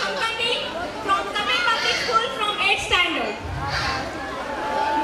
Pankati from Tamil Public School from 8th standard.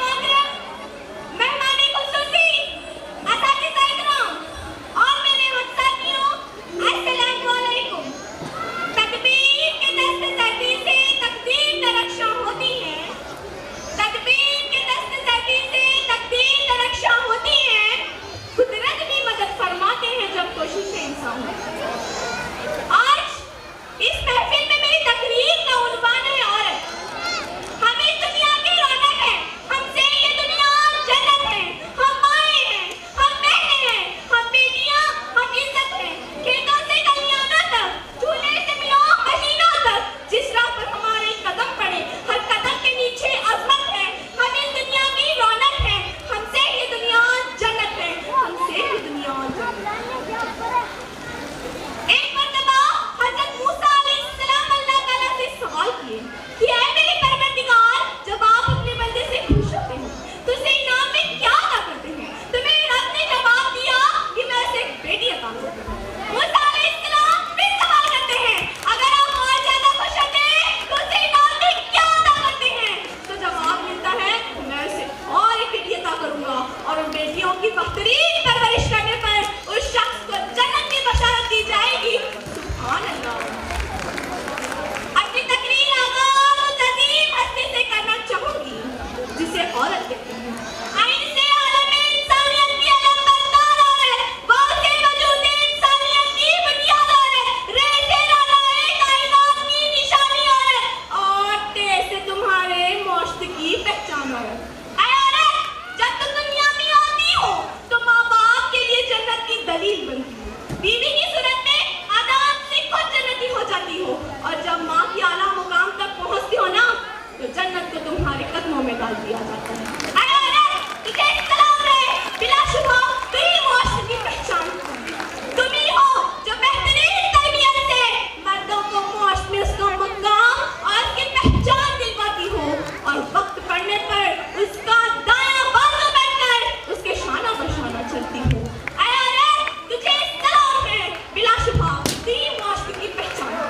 मोहतरम, मेहमान खुसूसी, असातिज़ा इकराम और मेरे साथियों, अस्सलाम वालेकुम। तदबीर के दस्त सर्दी से तकदीर दरख्शां होती है। तदबीर के दस्त सर्दी से तकदीर दरख्शां होती है। कुदरत भी मदद फरमाते हैं जब कोशिशें इंसान हो। आज इस महफिल में मेरी तकरीर का उन्वान है औरत। हम इस दुनिया की रौनक है, हमसे ये दुनिया जन्नत है। हम माएँ हैं, हम बहनें हैं, हम बेटियां, हम इज्जत हैं। खेतों से खलियानों तक, चूल्हे से मिलों मशीनों तक, जिस राह पर हमारे कदम पड़े हर कदम के नीचे अजमत है। हम इस दुनिया की रौनक है, हमसे ये दुनिया जन्नत है, हमसे ये दुनिया जन्नत है। एक मर्तबा हज़रत मूसा अलैहिस्सलाम अल्लाह ताला से सवाल किए कि ऐ मेरे परवरदिगार, जब आप अपने बंदे से खुश होते हैं तो उसे इनाम में क्या अता करते हैं? तो मेरे रब ने जवाब दिया कि मैं उसे एक बेटी अता करता हूँ। मूसा अलैहिस्सलाम फिर सवाल करते हैं, अगर आप और ज्यादा खुश होते हैं तो उसे इनाम में क्या अता करते हैं? तो जवाब मिलता है, मैं उसे और एक बेटी अता करूंगा और उन बेटियों की बेहतरीन परवरिश करने पर उस शख्स को जन्नत की बशारत दी जाएगी। सुभान अल्लाह। अपनी तकरीर आगाज़ उस अजीम हस्ती से करना चाहूंगी जिसे औरत कहते हैं। आइन से आलम इंसानियत की अलम बरदार औरत, वाव से वजूद इंसानियत की बुनियाद औरत, रे से रानाए कायनात की निशानी औरत, और ते से तुम्हारे मोश्त की पहचान औरत। ऐ औरत, जब तुम दुनिया में आती हो तो माँ बाप के लिए जन्नत की दलील बनती हो। बीवी की सूरत में आदम से खुद जन्नती हो जाती हो, और जब माँ की आला मुकाम तक पहुँचती हो ना तो जन्नत को तुम्हारे कदमों में डाल दिया जाता है। ऐ औरत, तुझे सलाम है, बिलाशुबा तू ही मुआशरे की पहचान हो। तुम ही हो जो बेहतरीन तरबियत से मर्दों को मुआशरे में उसका मुकाम और उसकी पहचान दिलवाती हो, और वक्त पड़ने पर उसका दायां बाजू बनकर उसके शाना बशाना चलती हो। ऐ औरत, तुझे सलाम है, बिलाशुबा तू ही मुआशरे की पहचान हो।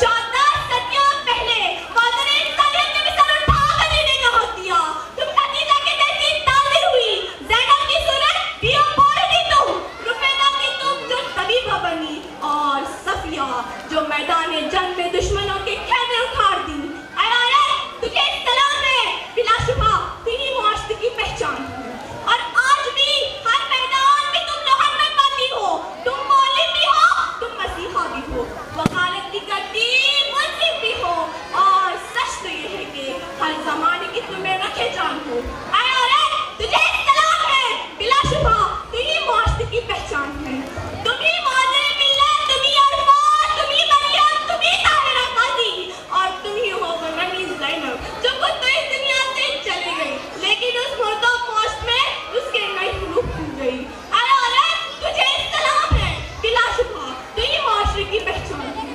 14 सदियों पहले मौजूद इंसानियत ने मिसाल उठा कर जीने का हक दिया। तुम खदीजा के जैसी ताज़िर हुई, ज़ैनब की सूरत पियो बोल दी तुम, रुफैदा की तुम जो तबीबा बनी, और सफिया जो मैदान जंग में दुश्मनों के खेमे उखाड़ दी। ऐ औरत, तुझे सलाम है, बिलाशुबा तू ही मुआशरे की पहचान हो। और आज भी हर मैदान में तुम लोहन मनवाती हो। तुम मौलिम भी हो, तुम मसीहा भी हो, वकालत भी करती, मुंसिफ भी हो, और सच तो ये है कि हर जमाने की तुम्हें रखे जान हो। ऐ औरत, तुझे सलाम है, बिलाशुबा तू ही मुआशरे की पहचान है। तुम ही मौज़े मिल्लत, तुम ही अरफात, तुम ही मरियम, तुम ही ताहिरा काज़ी, और तुम ही हो वो रानी ज़ैनब जो खुद तो इस दुनिया से चली गई, लेकिन उस मुर्दा पोस्ट में उसके नई रूह खुल गई। ऐ औरत, तुझे सलाम है, बिलाशुबा तू ही मुआशरे की पहचान है।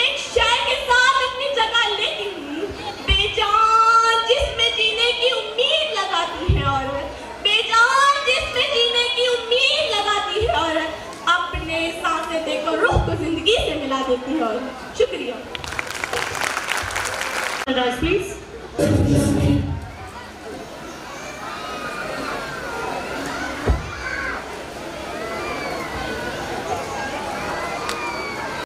एक शहर के साथ अपनी जगह लेती हुई, बेजान जिसमें जीने की उम्मीद लगाती है औरत, बेजान जिसमें जीने की उम्मीद लगाती है औरत, अपने सांसें देकर रूह को जिंदगी से मिला देती है औरत। शुक्रिया। Please.